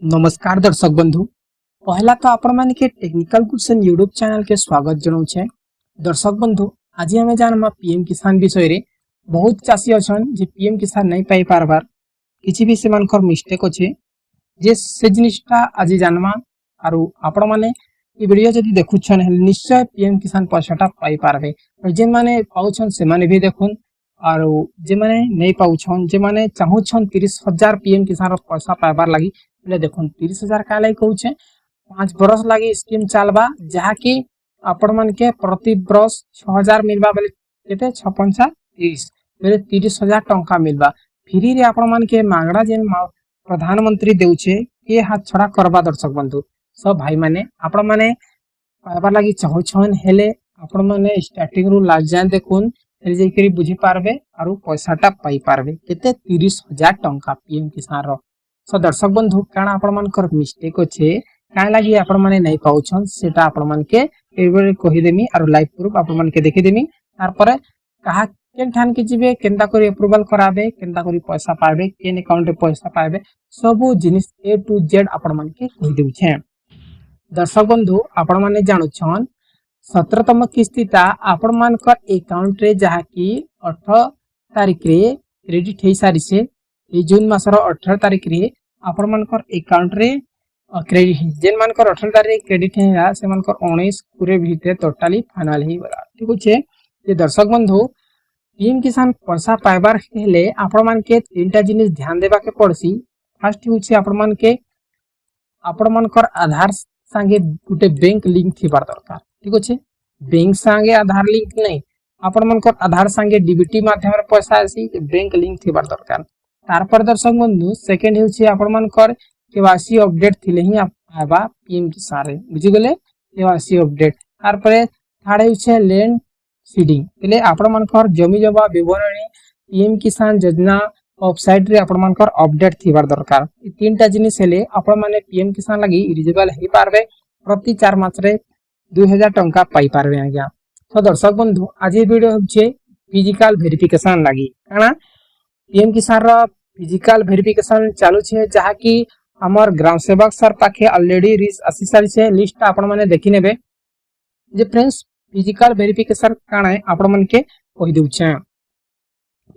नमस्कार दर्शक बंधु पहला तो आपण माने के टेक्निकल क्वेश्चन यूट्यूब चैनल के स्वागत जनाऊे। दर्शक बंधु आज आम जानमा पीएम किसान विषय रे बहुत चाषी अच्छा जे पीएम किसान नहीं पाई पारबार किसी भी से मिस्टेक अच्छे जे से जिनिसटा आज जानमा आरु आपण माने ये वीडियो जदी देखुछन निश्चय पीएम किसान पैसाटा पाई पारबे। जे माने पाउछन से माने भी देखुन आरु जे माने नहीं पाउछन जे माने चाहुछन 30,000 पीएम किसान रो पैसा पाइबार लगी ले देखुन 30,000 का लगी कहूछे 5 बरस लगी स्कीम चलबा जहा कि आपण मन के प्रति बरस 6,000 मिलबा बेले केते 6 30 बेले 30,000 टंका मिलबा फ्री रे आपण मन के मागड़ा जेन प्रधानमंत्री देउछे के हाथ छड़ा करबा। दर्शक बंधु सब भाई माने आपण माने पाइबार लगी चाहुछन हेले आपण माने स्टार्टिंग रु लाग जाय देखुन जे करी बुझी पारबे आरु पैसाटा पाई पारबे केते 30,000 टंका पीएम किसान रो। सो दर्शक बंधु काना आपण मानकर मिस्टेक अच्छे काहे लागी आपण माने नहीं पाउछन सेटा आपण मान के एबे कहि देमी आरु लाइव प्रूफ आपण मान के देखि देमी तार परे कहा केन ठान के जिवे केनता करी अप्रूवल कराबे केनता करी पैसा पाबे केन अकाउंट रे पैसा पाबे सब जिनिस ए टू जेड आपण मान के कहि देउ छे। दर्शक बंधु आपण माने जानु छन 17तम किस्तीटा आपण मानकर अकाउंट रे जहा कि 18 तारिख रे क्रेडिट हे सारी से जून मासर 18 तारिख रे आपण मानकर अकाउंट रे क्रेडिट जेन मानकर 18 तारिख क्रेडिट हेला से मानकर 19 पूरे भीतर टोटली फाइनल ही बरा। ठीक छै जे दर्शक बंधु पीएम किसान पैसा पाइबार हेले आपण मान के तीनटा जिनिस ध्यान देबा के पड़सी। फर्स्ट होछि आपण मान के आपण मानकर आधार संगे गुटे बैंक लिंक थिबार दरकार। ठीक अछि बैंक संगे आधार लिंक नहीं आपण मानकर आधार संगे डीबीटी माध्यम रे पैसा आसी बैंक लिंक थिबार दरकार। तार पर दर्शक बंधु सेकंड होछि आपण मानकर केवाईसी अपडेट थिले ही आबा पीएम किसान रे बुझि गेले केवाईसी अपडेट। तार पर थर्ड होछि लैंड सीडिंग तले आपण मानकर जमी जबा विवरणी पीएम किसान योजना वेबसाइट रे आपण मानकर अपडेट थिबार दरकार। ई तीनटा जिनिस हेले आपण माने पीएम किसान लागि एलिजिबल हे पारबे प्रति 4 मास रे 2000 टंका पाई पारबे आज्ञा। तो दर्शक बंधु आज ये वीडियो होछि फिजिकल वेरिफिकेशन लागि काना पीएम किसान रा फिजिकल वेरिफिकेशन चालू छे जहा कि हमर ग्राम सेवक सर पाखे ऑलरेडी रिस आसी सारी से लिस्ट आपण माने देखि नेबे। जे फ्रेंड्स फिजिकल वेरिफिकेशन काना आपण मन के कहि दउ छै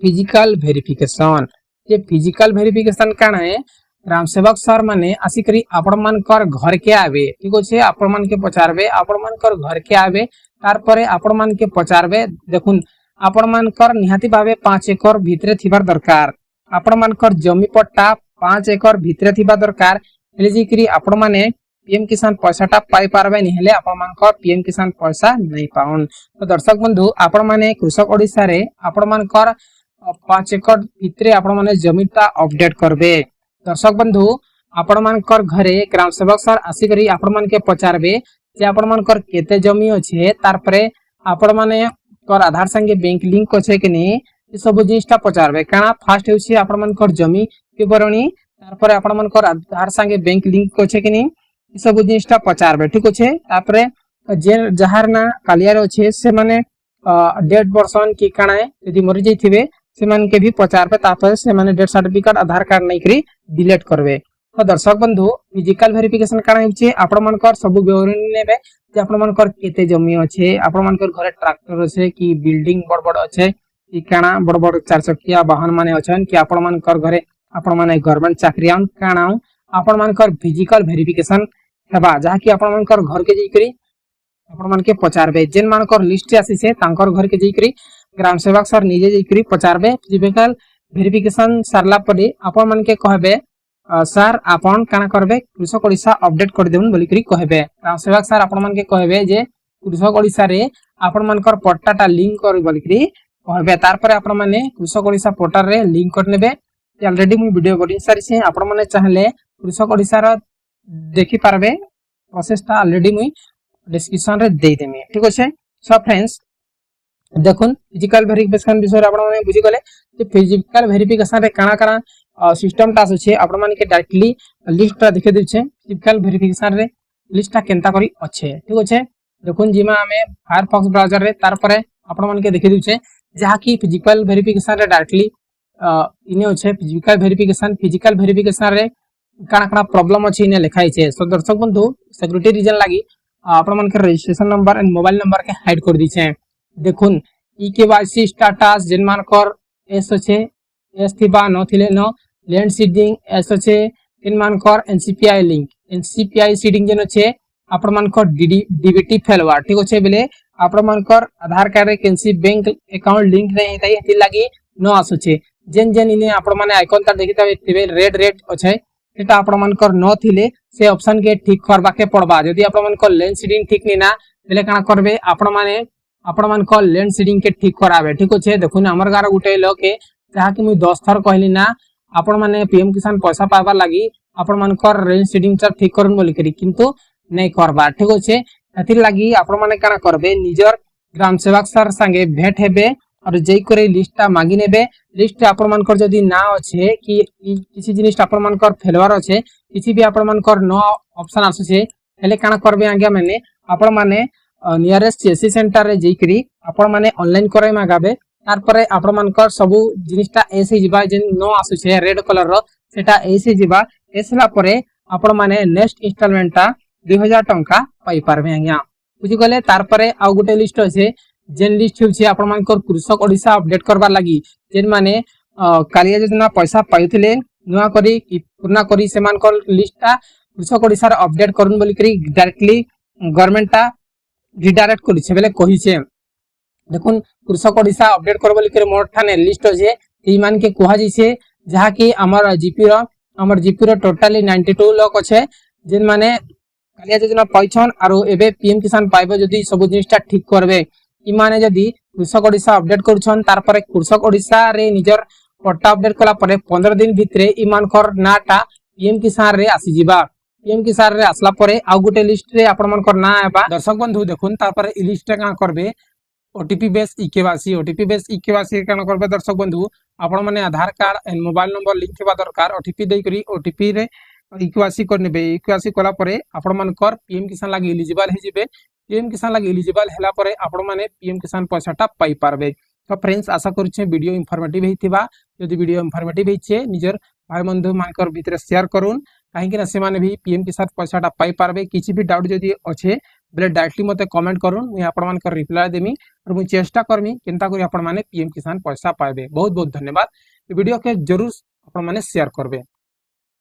फिजिकल वेरिफिकेशन जे फिजिकल वेरिफिकेशन काना है ग्राम सेवक सर माने आसी करी आपण मान कर घर के आवे। ठीक छै आपण मान के पचारबे आपण मान कर घर के आवे तार परे आपण मान के पचारबे देखुन आपण मान कर निहाती भावे 5 एकड़ भितरे थिबार दरकार। आपण मान कर जमी पट्टा 5 एकड़ भितरे थिबा दरकार हेले जे करी आपण माने पीएम किसान पैसाटा पाई पारबे नि हेले आपण मान कर पीएम किसान पैसा नहीं पाउन। तो दर्शक बंधु आपण माने कृषक ओडिसा रे आपण मान कर 5 एकड़ भितरे आपण माने जमीटा अपडेट करबे। दर्शक बंधु आपण मान कर घरे ग्राम सेवक सर आसी करी आपण मान के पचारबे जे आपण मान कर केते जमी अछि तार परे आपण माने कर आधार संगे बैंक लिंक अछि कि नहीं ये सब जिनिसटा पचारबे काना फास्ट होछि आपण मान कर जमी विवरणी तार परे आपण मान कर आधार संगे बैंक लिंक अछि कि नहीं ये सब जिनिसटा पचारबे। ठीक अछि तार परे जे जहार ना कालियार अछि से माने डेट वर्षन की काना यदि मरि जइथिबे से मान के भी पचारबे तापर से माने डेथ सर्टिफिकेट आधार कार्ड नहीं करी डिलीट करबे। तो दर्शक बंधु फिजिकल वेरिफिकेशन काना होछि आपण मान कर सब विवरणी नेबे जे आपण मान कर केते जमी अछि आपण मान कर घरे ट्रैक्टर अछि कि बिल्डिंग बड़ बड़ अछि कि काना बड़ बड़ चार चक्किया वाहन माने अछन कि आपण मान कर घरे आपण माने गवर्नमेंट चाकरियान काना आपण मान कर फिजिकल वेरिफिकेशन हेबा जहा कि आपण मान कर घर के जई करी आपण मान के पचारबे जेन मान कर लिस्ट आसी से तांकर घर के जई करी ग्राम सेवक सर निजे जई करी पचारबे। फिजिकल वेरिफिकेशन सरला परे आपण मान के कहबे सर आपण काना करबे कृषक ओडिसा अपडेट कर देउन बोली करी कहबे। ग्राम सेवक सर आपण मान के कहबे जे कृषक ओडिसा रे आपण मान कर पट्टाटा लिंक कर बोली करी कहबे तार परे आपण माने कृषक ओडिसा पोर्टल रे लिंक कर नेबे। ऑलरेडी मु वीडियो बडी सारी से आपण माने चाहले कृषक ओडिसा रा देखि पारबे प्रोसेसटा ऑलरेडी मु डिस्क्रिप्शन रे दे देमी। ठीक अछि सो फ्रेंड्स देखुन फिजिकल वेरिफिकेशन विषय आपण माने बुझि गले जे फिजिकल वेरिफिकेशन रे काना काना सिस्टम टा अछि आपण माने के डायरेक्टली लिस्ट टा देखे दै छै फिजिकल वेरिफिकेशन रे लिस्ट टा केनता करी अछि। ठीक अछि देखुन जिमा हमें फायरफॉक्स ब्राउजर रे तार परे आपण माने के देखि दै छै जहा कि फिजिकल वेरिफिकेशन रे डायरेक्टली इने अछि फिजिकल वेरिफिकेशन रे काना काना प्रॉब्लम अछि ने लिखाई छे। सो दर्शक बंधु सिक्योरिटी रीजन लागि आपण मन के registration number and mobile number के हाइड कर दी छे। देखुन ई केवाईसी स्टेटस जिन मान कर एस छे एस थिबा न थिले न लैंड सीडिंग एस छे तिन मान कर एनसीपीआई लिंक एनसीपीआई सीडिंग जेन छे आपण मान कर डीबीटी फेलवा ठीक अछि बेले आपण मान कर आधार कार्ड रे केनसी बैंक अकाउंट लिंक नै हेतै हेति लागि न आसु छे। जेन जेन इने आपण माने आइकन ता देखिताबे थिबे रेड रेड अछि सेटा आपण मान कर न थिले से ऑप्शन के ठीक करबा के पड़बा। जदि आपण मान कर लैंड सीडिंग ठीक नै ना बेले काना करबे आपण मान कर लैंड सीडिंग के ठीक कराबे ठीक अछि। देखुन हमर गार गुटे लोग के जहा कि मुई 10 थर कहली ना आपण माने पीएम किसान पैसा पाबा लागि आपण मान कर लैंड सीडिंग ता ठीक करन बोली करी किंतु नै करबा ठीक अछि। एथि लागि आपण माने काना करबे निजर ग्राम सेवक सर संगे भेट हेबे और जई करे लिस्टटा मांगी नेबे। लिस्ट आपण मान कर जदी ना अछि कि किसी जिनिस आपण मान कर फेलवार अछि किसी भी आपण मान कर नो ऑप्शन आसु छे हेले काना करबे आज्ञा माने आपण माने नियरेस्ट सीएससी सेंटर रे जई करी आपण माने ऑनलाइन करे मागाबे तार परे आपण मान कर सबु जिनिसटा ऐसे जिबा जेन नो आसु छे रेड कलर रो सेटा ऐसे जिबा एसला परे आपण माने नेक्स्ट इंस्टॉलमेंट ता 2000 टंका पाई पारबे आज्ञा बुझी गले। तार परे आ गुटे लिस्ट अछि जेन लिस्ट होछि आपण मान कर कृषक ओडिसा अपडेट करबा लागि जेन माने कालिया योजना पैसा पाइथिले नुवा करी पूर्णा करी से मान कर लिस्टटा कृषक ओडिसा रे अपडेट करन बोली करी डायरेक्टली गवर्नमेंट ता रिडायरेक्ट करि छे बेले कहि छे। देखुन कृषक ओडिसा अपडेट कर बोली करी मोर ठाने लिस्ट अछि ई मान के कोहा जैसे जहा कि हमर जीपी रो टोटली 92 लोग अछि जेन माने कालिया योजना पाइछन आरो एबे पीएम किसान पाइबो जदी सब जिनिसटा ठीक करबे ई माने जदी कृषक ओडिसा अपडेट करछन तार परे कृषक ओडिसा रे निजर पट्टा अपडेट कला परे 15 दिन भितरे ई मान कर नाटा पीएम किसान रे आसी जिबा। पीएम किसान रे आसला परे आ गुटे लिस्ट रे आपण मान कर ना आबा। दर्शक बंधु देखुन तार परे ई लिस्ट का करबे ओटीपी बेस इकेवासी काना करबे। दर्शक बंधु आपण माने Aadhaar card and mobile number link हेबा दरकार ओटीपी देई करी ओटीपी रे इक्वासी करनेबे इक्वासी कला परे आपण मान कर पीएम किसान लागि एलिजिबल हे जिबे। पीएम किसान लागि एलिजिबल हैला परे आपण माने पीएम किसान पैसाटा पाई पारबे। तो फ्रेंड्स आशा करूछे वीडियो इंफॉर्मेटिव हेतिबा यदि वीडियो इंफॉर्मेटिव हेछे निजर भाई बंधु मानकर भितरे शेयर करून काहे कि ना से माने भी पीएम किसान पैसाटा पाई पारबे। किछि भी डाउट जदी अछि बेले डायरेक्टली मते कमेंट करून मुई आपण मानकर रिप्लाई देमी और मुई चेष्टा करमी केनता करी आपण माने पीएम किसान पैसा पाइबे। बहुत बहुत धन्यवाद। वीडियो के जरूर आपण माने शेयर करबे।